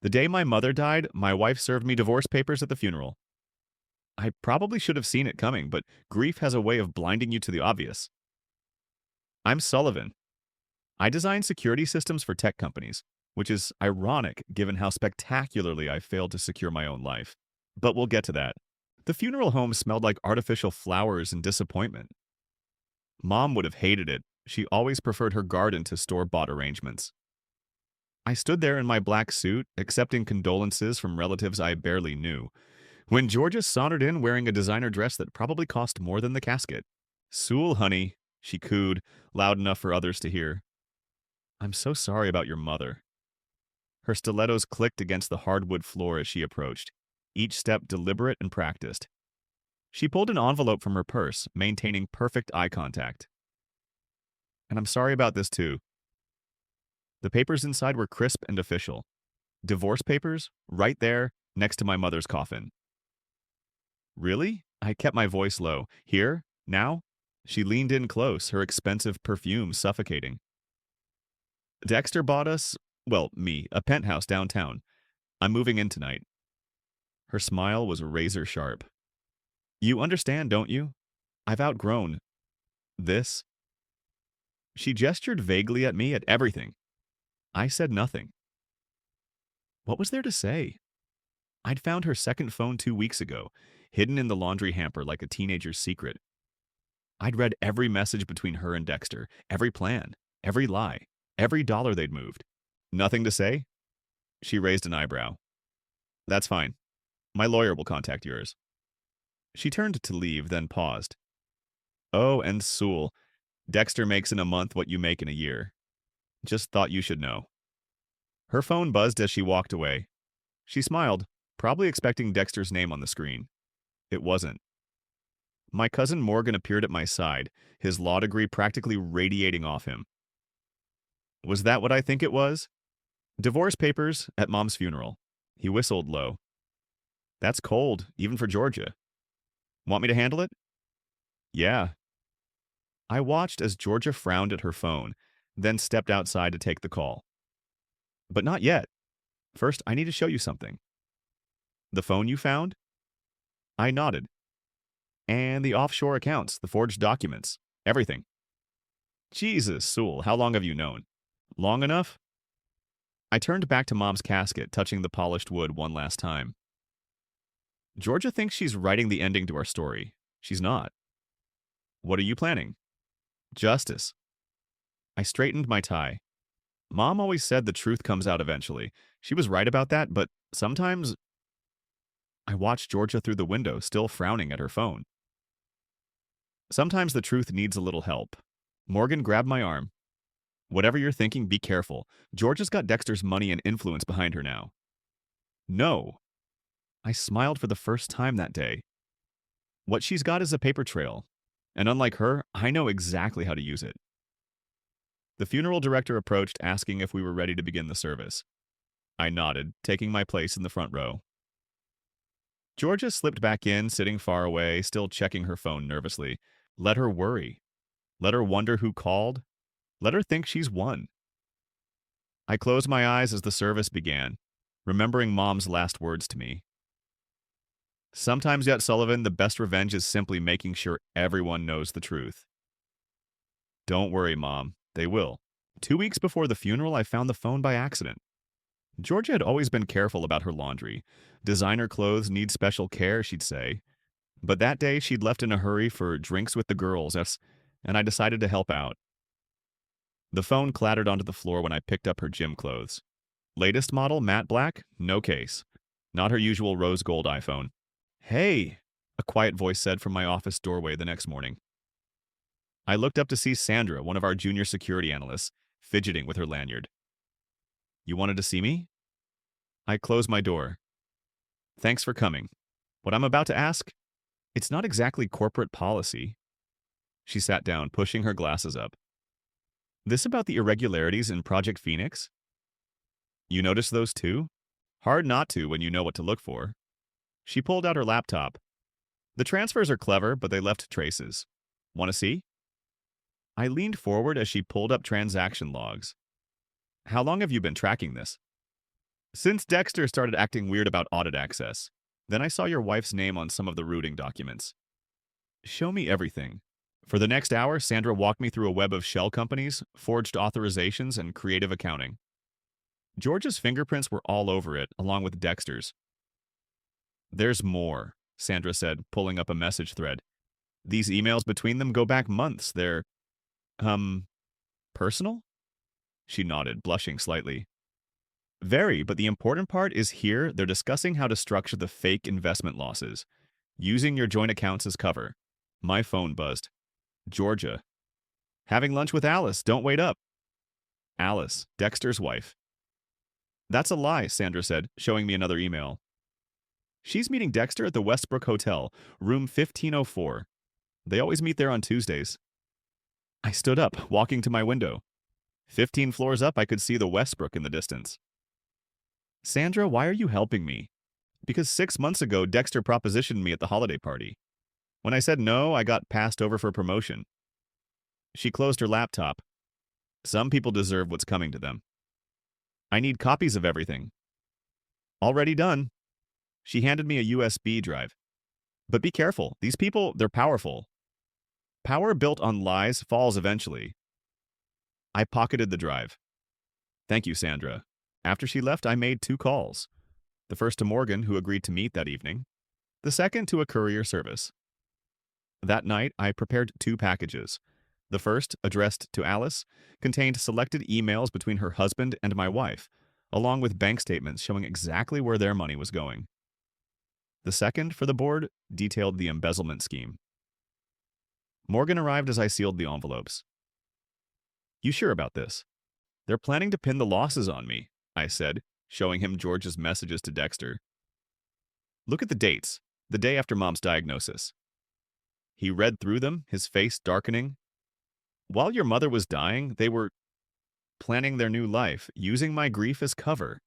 The day my mother died, my wife served me divorce papers at the funeral. I probably should have seen it coming, but grief has a way of blinding you to the obvious. I'm Sullivan. I design security systems for tech companies, which is ironic given how spectacularly I failed to secure my own life. But we'll get to that. The funeral home smelled like artificial flowers and disappointment. Mom would have hated it. She always preferred her garden to store-bought arrangements. I stood there in my black suit, accepting condolences from relatives I barely knew, when Georgia sauntered in wearing a designer dress that probably cost more than the casket. "Sewell, honey," she cooed, loud enough for others to hear. "I'm so sorry about your mother." Her stilettos clicked against the hardwood floor as she approached, each step deliberate and practiced. She pulled an envelope from her purse, maintaining perfect eye contact. "And I'm sorry about this too." The papers inside were crisp and official. Divorce papers, right there, next to my mother's coffin. "Really?" I kept my voice low. "Here? Now?" She leaned in close, her expensive perfume suffocating. "Dexter bought us, well, me, a penthouse downtown. I'm moving in tonight." Her smile was razor sharp. "You understand, don't you? I've outgrown this." She gestured vaguely at me, at everything. I said nothing. What was there to say? I'd found her second phone 2 weeks ago, hidden in the laundry hamper like a teenager's secret. I'd read every message between her and Dexter, every plan, every lie, every dollar they'd moved. "Nothing to say?" She raised an eyebrow. "That's fine. My lawyer will contact yours." She turned to leave, then paused. "Oh, and Sewell, Dexter makes in a month what you make in a year. Just thought you should know." Her phone buzzed as she walked away. She smiled, probably expecting Dexter's name on the screen. It wasn't. My cousin Morgan appeared at my side, his law degree practically radiating off him. "Was that what I think it was?" "Divorce papers at Mom's funeral." He whistled low. "That's cold, even for Georgia. Want me to handle it?" "Yeah." I watched as Georgia frowned at her phone, then stepped outside to take the call. "But not yet. First, I need to show you something." "The phone you found?" I nodded. "And the offshore accounts, the forged documents, everything." "Jesus, Sewell, how long have you known?" "Long enough?" I turned back to Mom's casket, touching the polished wood one last time. "Georgia thinks she's writing the ending to our story. She's not." "What are you planning?" "Justice." I straightened my tie. Mom always said the truth comes out eventually. She was right about that, but sometimes... I watched Georgia through the window, still frowning at her phone. "Sometimes the truth needs a little help." Morgan grabbed my arm. "Whatever you're thinking, be careful. Georgia's got Dexter's money and influence behind her now." "No." I smiled for the first time that day. What she's got is a paper trail. And unlike her, I know exactly how to use it. The funeral director approached, asking if we were ready to begin the service. I nodded, taking my place in the front row. Georgia slipped back in, sitting far away, still checking her phone nervously. Let her worry. Let her wonder who called. Let her think she's won. I closed my eyes as the service began, remembering Mom's last words to me. "Sometimes yet, Sullivan, the best revenge is simply making sure everyone knows the truth." "Don't worry, Mom. They will." 2 weeks before the funeral, I found the phone by accident. Georgia had always been careful about her laundry. Designer clothes need special care, she'd say. But that day, she'd left in a hurry for drinks with the girls, and I decided to help out. The phone clattered onto the floor when I picked up her gym clothes. Latest model, matte black, no case. Not her usual rose gold iPhone. "Hey," a quiet voice said from my office doorway the next morning. I looked up to see Sandra, one of our junior security analysts, fidgeting with her lanyard. "You wanted to see me?" I closed my door. "Thanks for coming. What I'm about to ask, it's not exactly corporate policy." She sat down, pushing her glasses up. "This about the irregularities in Project Phoenix?" "You noticed those too? Hard not to when you know what to look for." She pulled out her laptop. "The transfers are clever, but they left traces. Want to see?" I leaned forward as she pulled up transaction logs. "How long have you been tracking this?" Since Dexter started acting weird about audit access, then I saw your wife's name on some of the routing documents. Show me everything. For the next hour, Sandra walked me through a web of shell companies, forged authorizations, and creative accounting. George's fingerprints were all over it, along with Dexter's. There's more, Sandra said, pulling up a message thread. These emails between them go back months. They're, personal? She nodded, blushing slightly. Very, but the important part is here they're discussing how to structure the fake investment losses, using your joint accounts as cover. My phone buzzed. Georgia. Having lunch with Alice, don't wait up. Alice, Dexter's wife. That's a lie, Sandra said, showing me another email. She's meeting Dexter at the Westbrook Hotel, room 1504. They always meet there on Tuesdays. I stood up, walking to my window. 15 floors up, I could see the Westbrook in the distance. Sandra, why are you helping me? Because 6 months ago, Dexter propositioned me at the holiday party. When I said no, I got passed over for promotion. She closed her laptop. Some people deserve what's coming to them. I need copies of everything. Already done. She handed me a USB drive. But be careful. These people, they're powerful. Power built on lies falls eventually. I pocketed the drive. Thank you, Sandra. After she left, I made 2 calls. The first to Morgan, who agreed to meet that evening. The second to a courier service. That night, I prepared 2 packages. The first, addressed to Alice, contained selected emails between her husband and my wife, along with bank statements showing exactly where their money was going. The second, for the board, detailed the embezzlement scheme. Morgan arrived as I sealed the envelopes. You sure about this? They're planning to pin the losses on me, I said, showing him George's messages to Dexter. Look at the dates, the day after Mom's diagnosis. He read through them, his face darkening. While your mother was dying, they were planning their new life, using my grief as cover.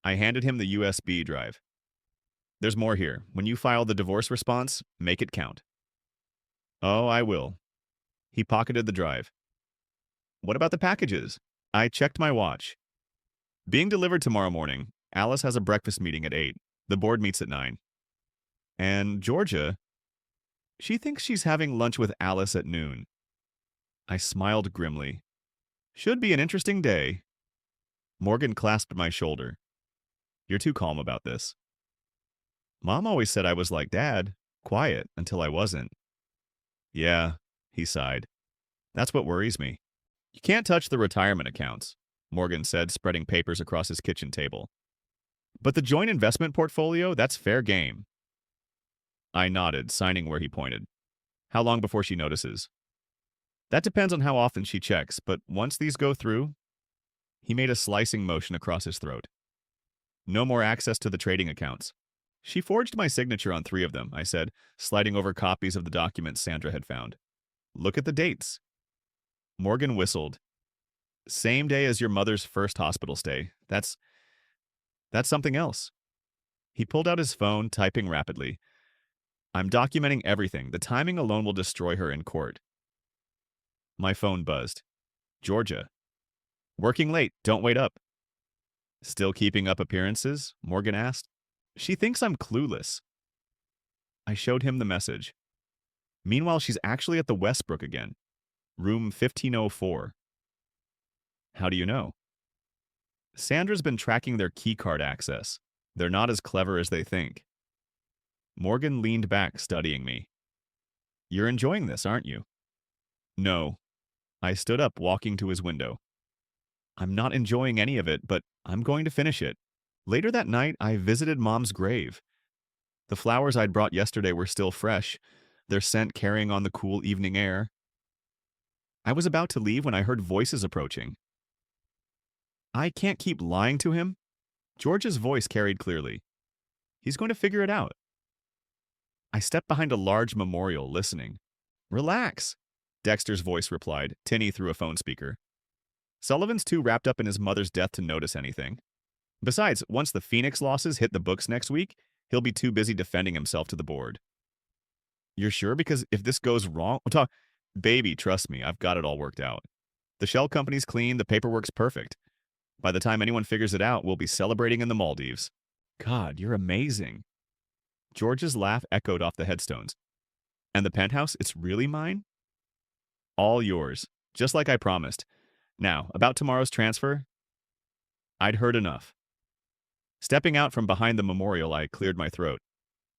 I handed him the USB drive. There's more here. When you file the divorce response, make it count. Oh, I will. He pocketed the drive. What about the packages? I checked my watch. Being delivered tomorrow morning. Alice has a breakfast meeting at 8. The board meets at 9. And Georgia, she thinks she's having lunch with Alice at noon. I smiled grimly. Should be an interesting day. Morgan clasped my shoulder. You're too calm about this. Mom always said I was like Dad, quiet until I wasn't. Yeah, he sighed. That's what worries me. You can't touch the retirement accounts, Morgan said, spreading papers across his kitchen table. But the joint investment portfolio, that's fair game. I nodded, signing where he pointed. How long before she notices? That depends on how often she checks, but once these go through... He made a slicing motion across his throat. No more access to the trading accounts. She forged my signature on 3 of them, I said, sliding over copies of the documents Sandra had found. Look at the dates. Morgan whistled. Same day as your mother's first hospital stay. That's something else. He pulled out his phone, typing rapidly. I'm documenting everything. The timing alone will destroy her in court. My phone buzzed. Georgia. Working late. Don't wait up. Still keeping up appearances? Morgan asked. She thinks I'm clueless. I showed him the message. Meanwhile, she's actually at the Westbrook again. Room 1504. How do you know? Sandra's been tracking their keycard access. They're not as clever as they think. Morgan leaned back, studying me. You're enjoying this, aren't you? No. I stood up, walking to his window. I'm not enjoying any of it, but I'm going to finish it. Later that night, I visited Mom's grave. The flowers I'd brought yesterday were still fresh, their scent carrying on the cool evening air. I was about to leave when I heard voices approaching. I can't keep lying to him. George's voice carried clearly. He's going to figure it out. I stepped behind a large memorial, listening. Relax, Dexter's voice replied, tinny through a phone speaker. Sullivan's too wrapped up in his mother's death to notice anything. Besides, once the Phoenix losses hit the books next week, he'll be too busy defending himself to the board. You're sure? Because if this goes wrong... Baby, trust me, I've got it all worked out. The shell company's clean, the paperwork's perfect. By the time anyone figures it out, we'll be celebrating in the Maldives. God, you're amazing. George's laugh echoed off the headstones. And the penthouse, it's really mine? All yours, just like I promised. Now, about tomorrow's transfer, I'd heard enough. Stepping out from behind the memorial, I cleared my throat.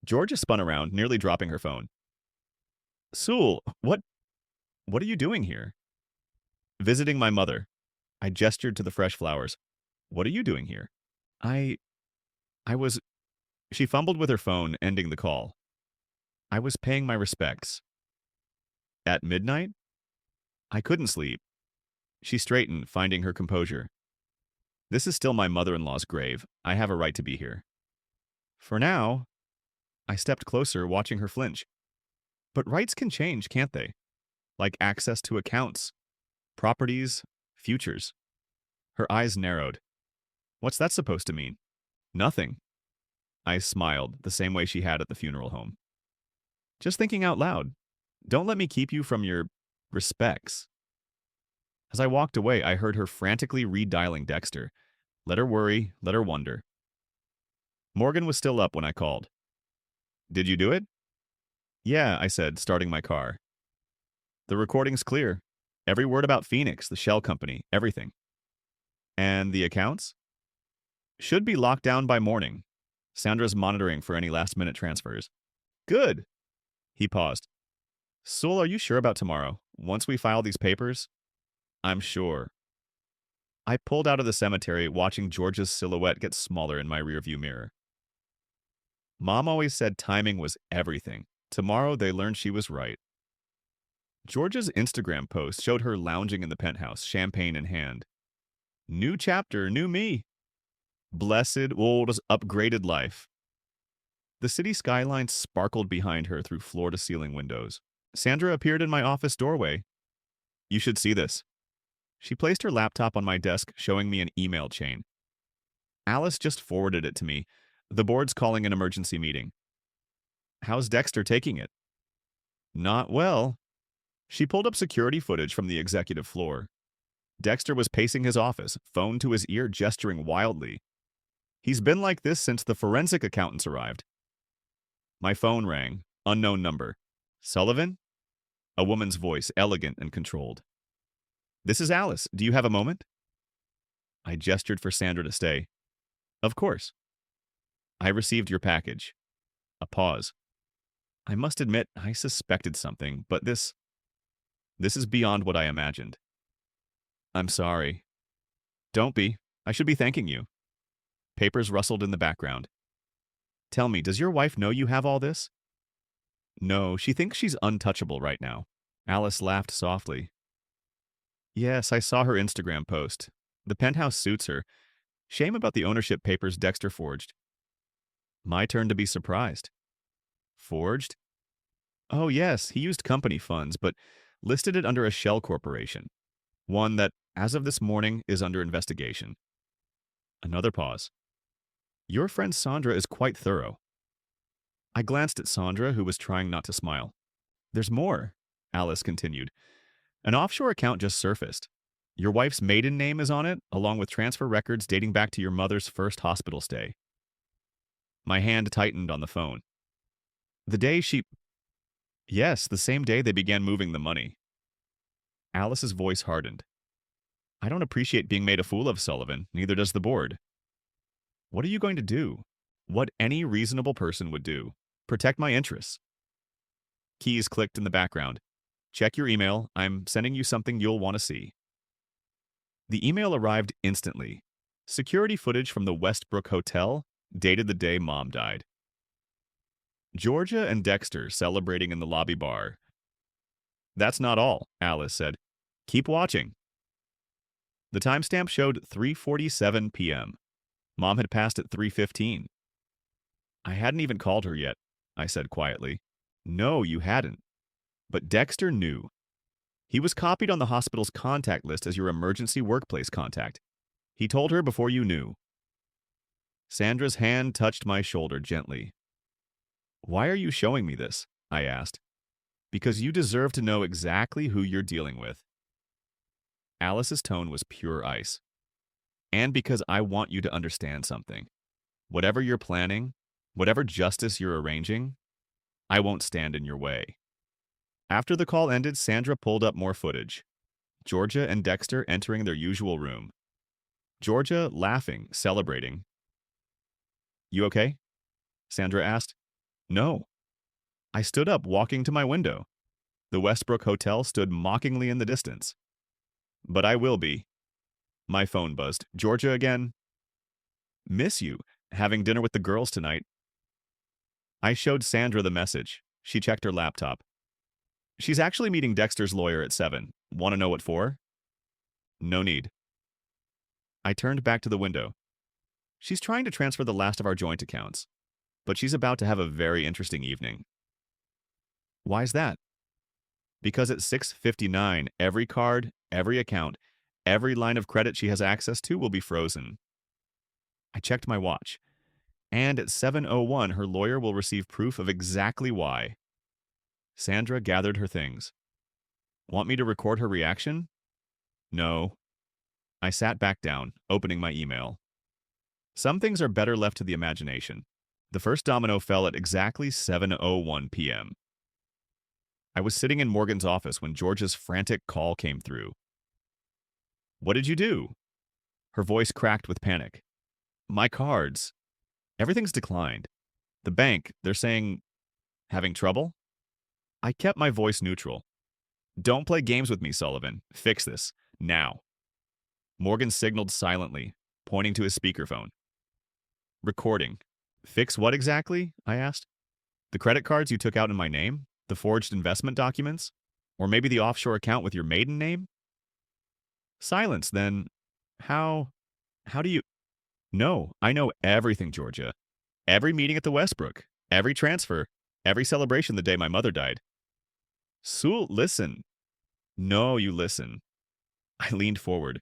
Georgia spun around, nearly dropping her phone. Sewell, what are you doing here? Visiting my mother. I gestured to the fresh flowers. What are you doing here? I I was... She fumbled with her phone, ending the call. I was paying my respects. At midnight? I couldn't sleep. She straightened, finding her composure. This is still my mother-in-law's grave. I have a right to be here. For now, I stepped closer, watching her flinch. But rights can change, can't they? Like access to accounts, properties, futures. Her eyes narrowed. What's that supposed to mean? Nothing. I smiled, the same way she had at the funeral home. Just thinking out loud. Don't let me keep you from your respects. As I walked away, I heard her frantically redialing Dexter. Let her worry, let her wonder. Morgan was still up when I called. Did you do it? Yeah, I said, starting my car. The recording's clear. Every word about Phoenix, the shell company, everything. And the accounts? Should be locked down by morning. Sandra's monitoring for any last-minute transfers. Good. He paused. Sewell, are you sure about tomorrow? Once we file these papers? I'm sure. I pulled out of the cemetery, watching George's silhouette get smaller in my rearview mirror. Mom always said timing was everything. Tomorrow they learned she was right. George's Instagram post showed her lounging in the penthouse, champagne in hand. New chapter, new me. Blessed, old, upgraded life. The city skyline sparkled behind her through floor-to-ceiling windows. Sandra appeared in my office doorway. You should see this. She placed her laptop on my desk, showing me an email chain. Alice just forwarded it to me. The board's calling an emergency meeting. How's Dexter taking it? Not well. She pulled up security footage from the executive floor. Dexter was pacing his office, phone to his ear, gesturing wildly. He's been like this since the forensic accountants arrived. My phone rang. Unknown number. Sullivan? A woman's voice, elegant and controlled. This is Alice. Do you have a moment? I gestured for Sandra to stay. Of course. I received your package. A pause. I must admit, I suspected something, but this is beyond what I imagined. I'm sorry. Don't be. I should be thanking you. Papers rustled in the background. Tell me, does your wife know you have all this? No, she thinks she's untouchable right now. Alice laughed softly. Yes, I saw her Instagram post. The penthouse suits her. Shame about the ownership papers Dexter forged. My turn to be surprised. Forged? Oh yes, he used company funds, but listed it under a shell corporation. One that, as of this morning, is under investigation. Another pause. Your friend Sandra is quite thorough. I glanced at Sandra, who was trying not to smile. There's more, Alice continued. An offshore account just surfaced. Your wife's maiden name is on it, along with transfer records dating back to your mother's first hospital stay. My hand tightened on the phone. The day she... Yes, the same day they began moving the money. Alice's voice hardened. I don't appreciate being made a fool of, Sullivan. Neither does the board. What are you going to do? What any reasonable person would do. Protect my interests. Keys clicked in the background. Check your email. I'm sending you something you'll want to see. The email arrived instantly. Security footage from the Westbrook Hotel, dated the day Mom died. Georgia and Dexter celebrating in the lobby bar. That's not all, Alice said. Keep watching. The timestamp showed 3:47 p.m. Mom had passed at 3:15. I hadn't even called her yet, I said quietly. No, you hadn't. But Dexter knew. He was copied on the hospital's contact list as your emergency workplace contact. He told her before you knew. Sandra's hand touched my shoulder gently. Why are you showing me this? I asked. Because you deserve to know exactly who you're dealing with. Alice's tone was pure ice. And because I want you to understand something. Whatever you're planning, whatever justice you're arranging, I won't stand in your way. After the call ended, Sandra pulled up more footage. Georgia and Dexter entering their usual room. Georgia laughing, celebrating. You okay? Sandra asked. No. I stood up, walking to my window. The Westbrook Hotel stood mockingly in the distance. But I will be. My phone buzzed. Georgia again. Miss you. Having dinner with the girls tonight. I showed Sandra the message. She checked her laptop. She's actually meeting Dexter's lawyer at 7. Want to know what for? No need. I turned back to the window. She's trying to transfer the last of our joint accounts, but she's about to have a very interesting evening. Why's that? Because at 6:59, every card, every account, every line of credit she has access to will be frozen. I checked my watch, and at 7:01, her lawyer will receive proof of exactly why. Sandra gathered her things. Want me to record her reaction? No. I sat back down, opening my email. Some things are better left to the imagination. The first domino fell at exactly 7:01 p.m. I was sitting in Morgan's office when Georgia's frantic call came through. What did you do? Her voice cracked with panic. My cards. Everything's declined. The bank, they're saying, having trouble? I kept my voice neutral. Don't play games with me, Sullivan. Fix this. Now. Morgan signaled silently, pointing to his speakerphone. Recording. Fix what exactly? I asked. The credit cards you took out in my name? The forged investment documents? Or maybe the offshore account with your maiden name? Silence, then. How do you... No, I know everything, Georgia. Every meeting at the Westbrook. Every transfer. Every celebration the day my mother died. Sewell, listen. No, you listen. I leaned forward.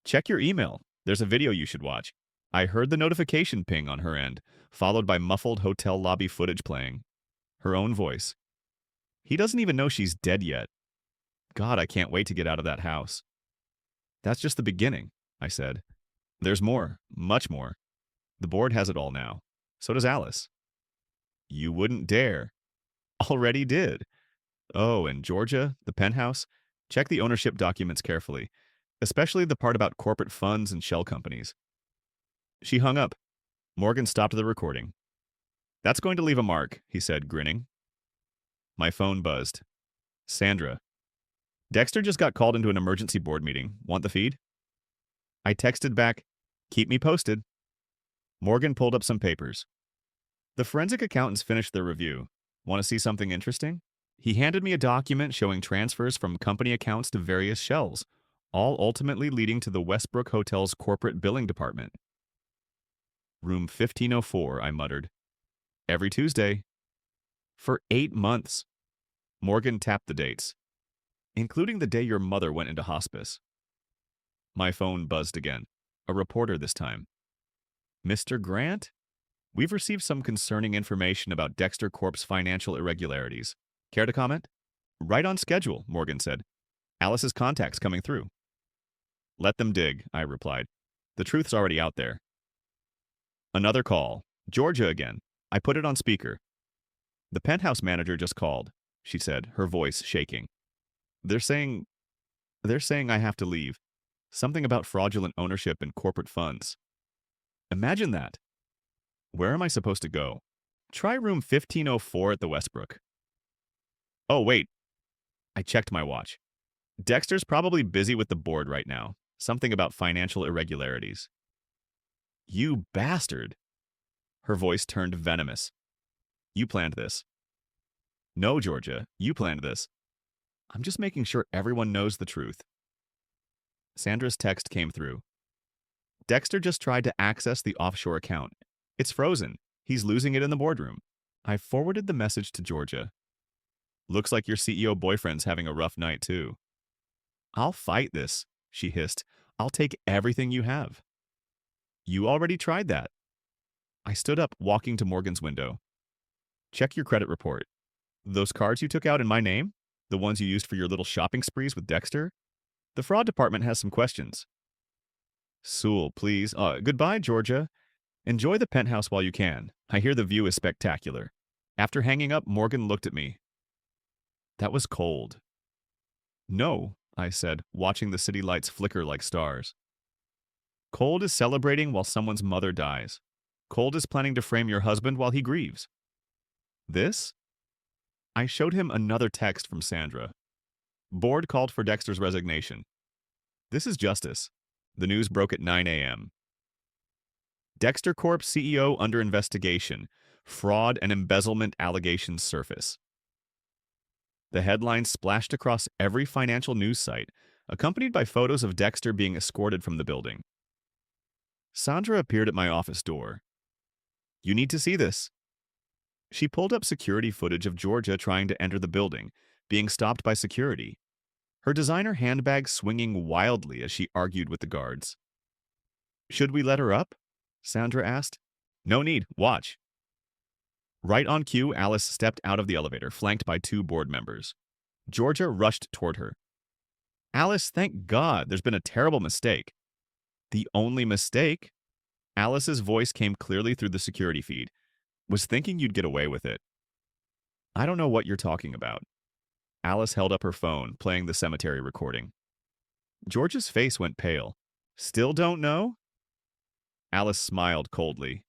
Check your email. There's a video you should watch. I heard the notification ping on her end, followed by muffled hotel lobby footage playing. Her own voice. He doesn't even know she's dead yet. God, I can't wait to get out of that house. That's just the beginning, I said. There's more, much more. The board has it all now. So does Alice. You wouldn't dare. Already did. Oh, and Georgia, the penthouse, check the ownership documents carefully, especially the part about corporate funds and shell companies. She hung up. Morgan stopped the recording. That's going to leave a mark, he said, grinning. My phone buzzed. Sandra. Dexter just got called into an emergency board meeting. Want the feed? I texted back, keep me posted. Morgan pulled up some papers. The forensic accountants finished their review. Want to see something interesting? He handed me a document showing transfers from company accounts to various shells, all ultimately leading to the Westbrook Hotel's corporate billing department. Room 1504, I muttered. Every Tuesday. For 8 months. Morgan tapped the dates, including the day your mother went into hospice. My phone buzzed again. A reporter this time. Mr. Grant? We've received some concerning information about Dexter Corp's financial irregularities. Care to comment? Right on schedule, Morgan said. Alice's contact's coming through. Let them dig, I replied. The truth's already out there. Another call. Georgia again. I put it on speaker. The penthouse manager just called, she said, her voice shaking. They're saying I have to leave. Something about fraudulent ownership and corporate funds. Imagine that. Where am I supposed to go? Try room 1504 at the Westbrook. Oh, wait. I checked my watch. Dexter's probably busy with the board right now. Something about financial irregularities. You bastard. Her voice turned venomous. You planned this. No, Georgia, you planned this. I'm just making sure everyone knows the truth. Sandra's text came through. Dexter just tried to access the offshore account. It's frozen. He's losing it in the boardroom. I forwarded the message to Georgia. Looks like your CEO boyfriend's having a rough night, too. I'll fight this, she hissed. I'll take everything you have. You already tried that. I stood up, walking to Morgan's window. Check your credit report. Those cards you took out in my name? The ones you used for your little shopping sprees with Dexter? The fraud department has some questions. Sewell, please. Goodbye, Georgia. Enjoy the penthouse while you can. I hear the view is spectacular. After hanging up, Morgan looked at me. That was cold. No, I said, watching the city lights flicker like stars. Cold is celebrating while someone's mother dies. Cold is planning to frame your husband while he grieves. This? I showed him another text from Sandra. Board called for Dexter's resignation. This is justice. The news broke at 9 a.m. Dexter Corp CEO under investigation. Fraud and embezzlement allegations surface. The headline splashed across every financial news site, accompanied by photos of Dexter being escorted from the building. Sandra appeared at my office door. You need to see this. She pulled up security footage of Georgia trying to enter the building, being stopped by security, her designer handbag swinging wildly as she argued with the guards. Should we let her up? Sandra asked. No need, watch. Right on cue, Alice stepped out of the elevator, flanked by two board members. Georgia rushed toward her. Alice, thank God, there's been a terrible mistake. The only mistake? Alice's voice came clearly through the security feed. Was thinking you'd get away with it. I don't know what you're talking about. Alice held up her phone, playing the cemetery recording. George's face went pale. Still don't know? Alice smiled coldly.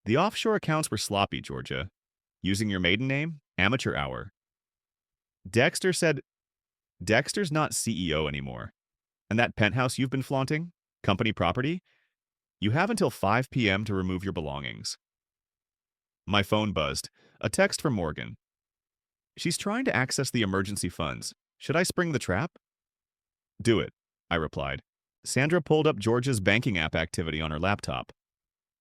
The offshore accounts were sloppy, Georgia. Using your maiden name? Amateur hour. Dexter said, Dexter's not CEO anymore. And that penthouse you've been flaunting? Company property? You have until 5 p.m. to remove your belongings. My phone buzzed. A text from Morgan. She's trying to access the emergency funds. Should I spring the trap? Do it, I replied. Sandra pulled up Georgia's banking app activity on her laptop.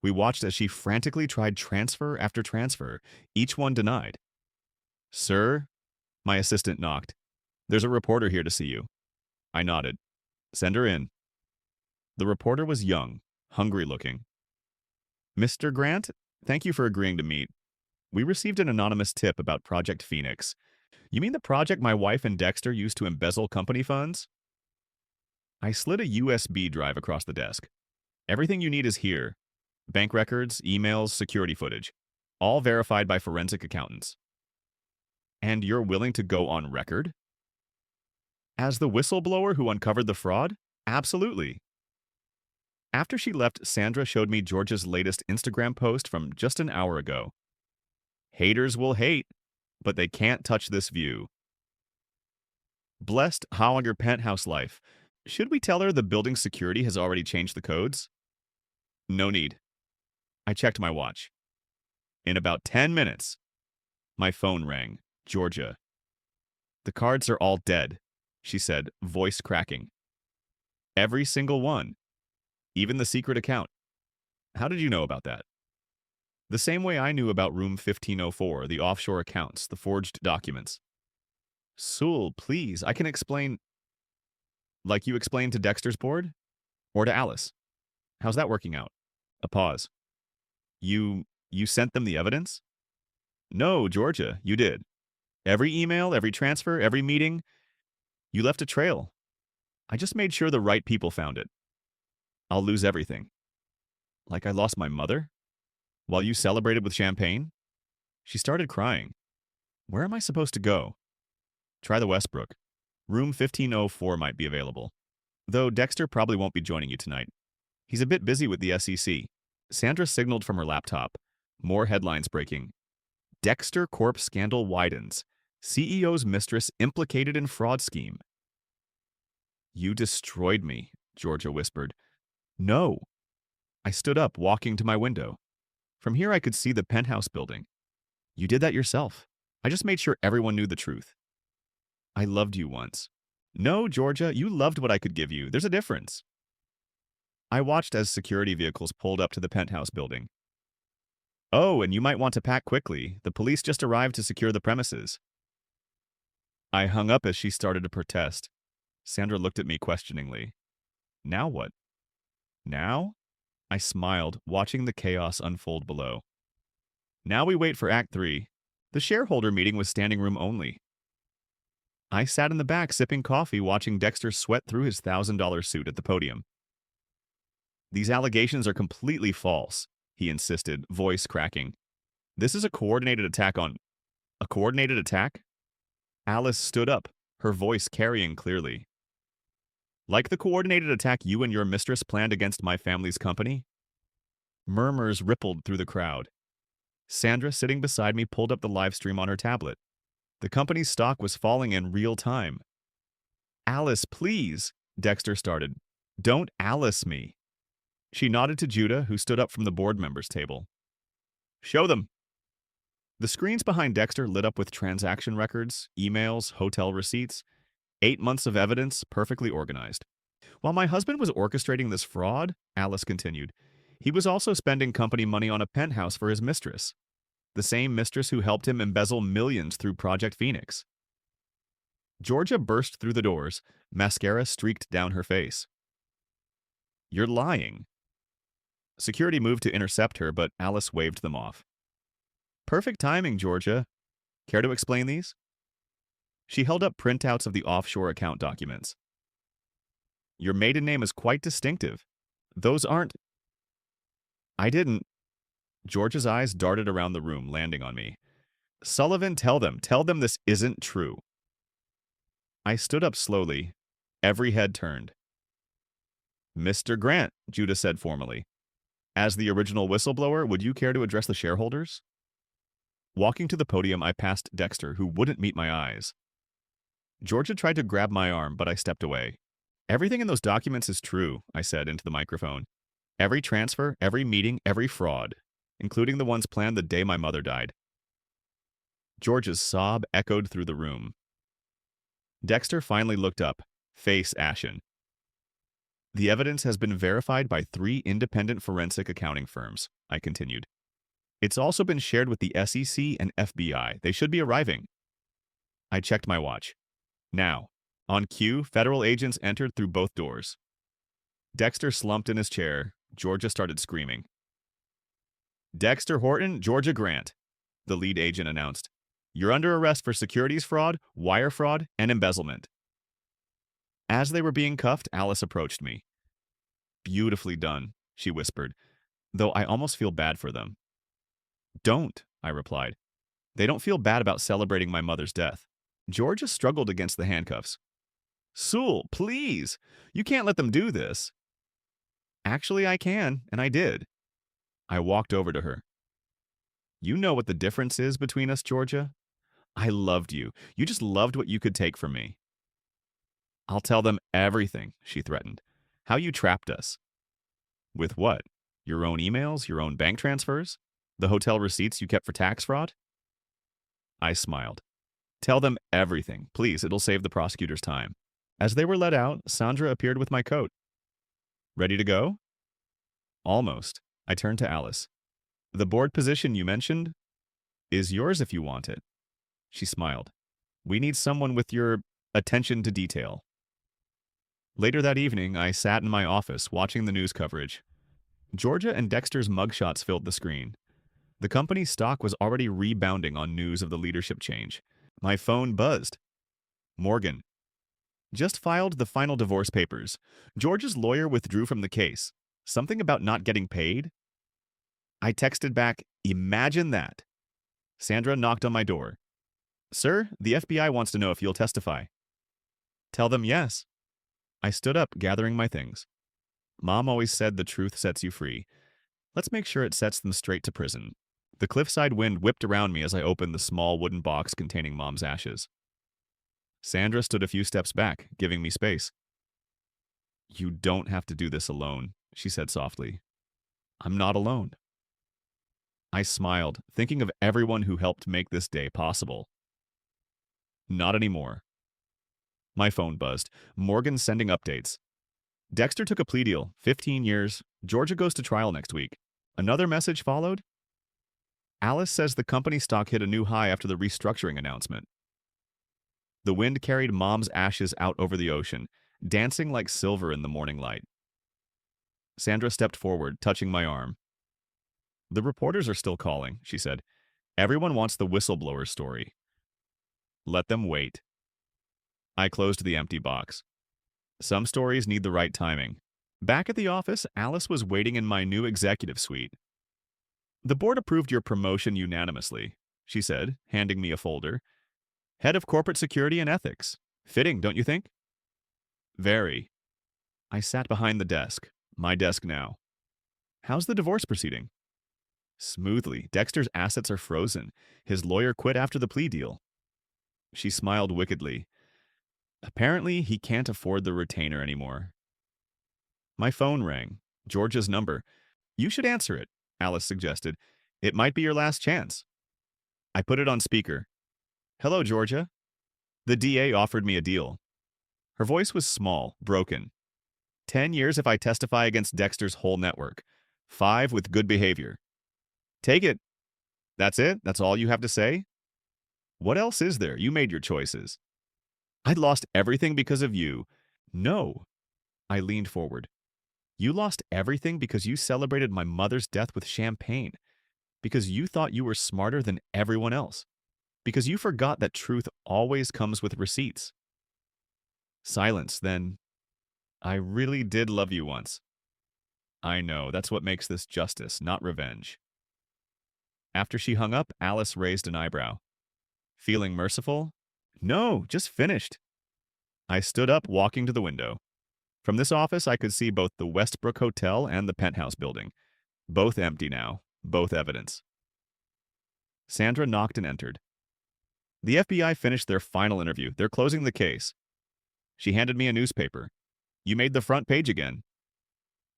We watched as she frantically tried transfer after transfer, each one denied. Sir? My assistant knocked. There's a reporter here to see you. I nodded. Send her in. The reporter was young, hungry-looking. Mr. Grant, thank you for agreeing to meet. We received an anonymous tip about Project Phoenix. You mean the project my wife and Dexter used to embezzle company funds? I slid a USB drive across the desk. Everything you need is here. Bank records, emails, security footage. All verified by forensic accountants. And you're willing to go on record? As the whistleblower who uncovered the fraud? Absolutely. After she left, Sandra showed me Georgia's latest Instagram post from just an hour ago. Haters will hate, but they can't touch this view. Blessed, how on your penthouse life? Should we tell her the building's security has already changed the codes? No need. I checked my watch. In about 10 minutes. My phone rang. Georgia. The cards are all dead, she said, voice cracking. Every single one. Even the secret account. How did you know about that? The same way I knew about room 1504, the offshore accounts, the forged documents. Sewell, please, I can explain. Like you explained to Dexter's board? Or to Alice? How's that working out? A pause. You sent them the evidence? No, Georgia, you did. Every email, every transfer, every meeting. You left a trail. I just made sure the right people found it. I'll lose everything. Like I lost my mother? While you celebrated with champagne? She started crying. Where am I supposed to go? Try the Westbrook. Room 1504 might be available. Though Dexter probably won't be joining you tonight. He's a bit busy with the SEC. Sandra signaled from her laptop. More headlines breaking. Dexter Corp scandal widens. CEO's mistress implicated in fraud scheme. You destroyed me, Georgia whispered. No. I stood up, walking to my window. From here I could see the penthouse building. You did that yourself. I just made sure everyone knew the truth. I loved you once. No, Georgia, you loved what I could give you. There's a difference. I watched as security vehicles pulled up to the penthouse building. Oh, and you might want to pack quickly. The police just arrived to secure the premises. I hung up as she started to protest. Sandra looked at me questioningly. Now what? Now? I smiled, watching the chaos unfold below. Now we wait for Act 3. The shareholder meeting was standing room only. I sat in the back sipping coffee, watching Dexter sweat through his $1,000 suit at the podium. These allegations are completely false, he insisted, voice cracking. This is a coordinated attack on... A coordinated attack? Alice stood up, her voice carrying clearly. Like the coordinated attack you and your mistress planned against my family's company? Murmurs rippled through the crowd. Sandra, sitting beside me, pulled up the live stream on her tablet. The company's stock was falling in real time. Alice, please, Dexter started. Don't Alice me. She nodded to Judah, who stood up from the board members' table. Show them. The screens behind Dexter lit up with transaction records, emails, hotel receipts, 8 months of evidence, perfectly organized. While my husband was orchestrating this fraud, Alice continued, he was also spending company money on a penthouse for his mistress, the same mistress who helped him embezzle millions through Project Phoenix. Georgia burst through the doors, mascara streaked down her face. You're lying. Security moved to intercept her, but Alice waved them off. Perfect timing, Georgia. Care to explain these? She held up printouts of the offshore account documents. Your maiden name is quite distinctive. Those aren't... I didn't... Georgia's eyes darted around the room, landing on me. Sullivan, tell them this isn't true. I stood up slowly. Every head turned. Mr. Grant, Judah said formally. As the original whistleblower, would you care to address the shareholders? Walking to the podium, I passed Dexter, who wouldn't meet my eyes. Georgia tried to grab my arm, but I stepped away. Everything in those documents is true, I said into the microphone. Every transfer, every meeting, every fraud, including the ones planned the day my mother died. Georgia's sob echoed through the room. Dexter finally looked up, face ashen. The evidence has been verified by 3 independent forensic accounting firms, I continued. It's also been shared with the SEC and FBI. They should be arriving. I checked my watch. Now, on cue, federal agents entered through both doors. Dexter slumped in his chair. Georgia started screaming. Dexter Horton, Georgia Grant, the lead agent announced. You're under arrest for securities fraud, wire fraud, and embezzlement. As they were being cuffed, Alice approached me. Beautifully done, she whispered, though I almost feel bad for them. Don't, I replied. They don't feel bad about celebrating my mother's death. Georgia struggled against the handcuffs. Sewell, please! You can't let them do this. Actually, I can, and I did. I walked over to her. You know what the difference is between us, Georgia? I loved you. You just loved what you could take from me. I'll tell them everything, she threatened. How you trapped us. With what? Your own emails? Your own bank transfers? The hotel receipts you kept for tax fraud? I smiled. Tell them everything, please. It'll save the prosecutor's time. As they were let out, Sandra appeared with my coat. Ready to go? Almost. I turned to Alice. The board position you mentioned is yours if you want it. She smiled. We need someone with your attention to detail. Later that evening, I sat in my office watching the news coverage. Georgia and Dexter's mugshots filled the screen. The company's stock was already rebounding on news of the leadership change. My phone buzzed. Morgan. Just filed the final divorce papers. Georgia's lawyer withdrew from the case. Something about not getting paid? I texted back, imagine that. Sandra knocked on my door. Sir, the FBI wants to know if you'll testify. Tell them yes. I stood up, gathering my things. Mom always said the truth sets you free. Let's make sure it sets them straight to prison. The cliffside wind whipped around me as I opened the small wooden box containing Mom's ashes. Sandra stood a few steps back, giving me space. You don't have to do this alone, she said softly. I'm not alone. I smiled, thinking of everyone who helped make this day possible. Not anymore. My phone buzzed. Morgan sending updates. Dexter took a plea deal, 15 years. Georgia goes to trial next week. Another message followed. Alice says the company stock hit a new high after the restructuring announcement. The wind carried Mom's ashes out over the ocean, dancing like silver in the morning light. Sandra stepped forward, touching my arm. The reporters are still calling, she said. Everyone wants the whistleblower story. Let them wait. I closed the empty box. Some stories need the right timing. Back at the office, Alice was waiting in my new executive suite. The board approved your promotion unanimously, she said, handing me a folder. Head of Corporate Security and Ethics. Fitting, don't you think? Very. I sat behind the desk. My desk now. How's the divorce proceeding? Smoothly. Dexter's assets are frozen. His lawyer quit after the plea deal. She smiled wickedly. Apparently, he can't afford the retainer anymore. My phone rang. Georgia's number. You should answer it, Alice suggested. It might be your last chance. I put it on speaker. Hello, Georgia. The DA offered me a deal. Her voice was small, broken. 10 years if I testify against Dexter's whole network. 5 with good behavior. Take it. That's it? That's all you have to say? What else is there? You made your choices. I'd lost everything because of you. No. I leaned forward. You lost everything because you celebrated my mother's death with champagne. Because you thought you were smarter than everyone else. Because you forgot that truth always comes with receipts. Silence, then. I really did love you once. I know, that's what makes this justice, not revenge. After she hung up, Alice raised an eyebrow. Feeling merciful? No, just finished. I stood up, walking to the window. From this office, I could see both the Westbrook Hotel and the penthouse building. Both empty now, both evidence. Sandra knocked and entered. The FBI finished their final interview. They're closing the case. She handed me a newspaper. You made the front page again.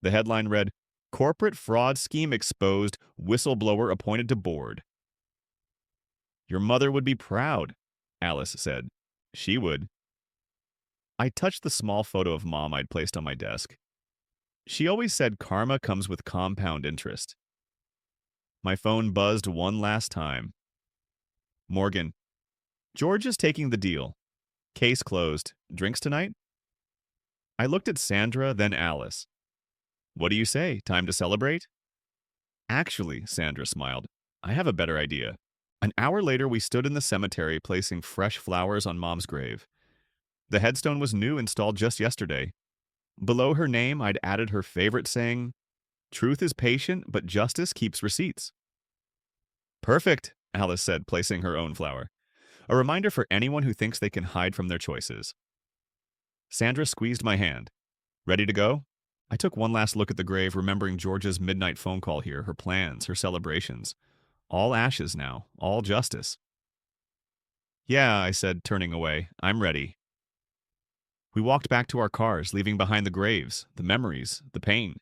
The headline read, Corporate Fraud Scheme Exposed, Whistleblower Appointed to Board. Your mother would be proud, Alice said. She would. I touched the small photo of Mom I'd placed on my desk. She always said karma comes with compound interest. My phone buzzed one last time. Morgan. George is taking the deal. Case closed. Drinks tonight? I looked at Sandra, then Alice. What do you say? Time to celebrate? Actually, Sandra smiled, I have a better idea. An hour later, we stood in the cemetery placing fresh flowers on Mom's grave. The headstone was new, installed just yesterday. Below her name, I'd added her favorite saying, Truth is patient, but justice keeps receipts. Perfect, Alice said, placing her own flower. A reminder for anyone who thinks they can hide from their choices. Sandra squeezed my hand. Ready to go? I took one last look at the grave, remembering Georgia's midnight phone call here, her plans, her celebrations. All ashes now, all justice. Yeah, I said, turning away. I'm ready. We walked back to our cars, leaving behind the graves, the memories, the pain.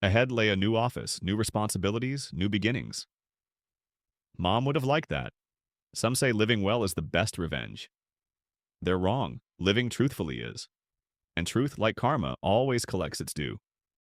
Ahead lay a new office, new responsibilities, new beginnings. Mom would have liked that. Some say living well is the best revenge. They're wrong. Living truthfully is. And truth, like karma, always collects its due.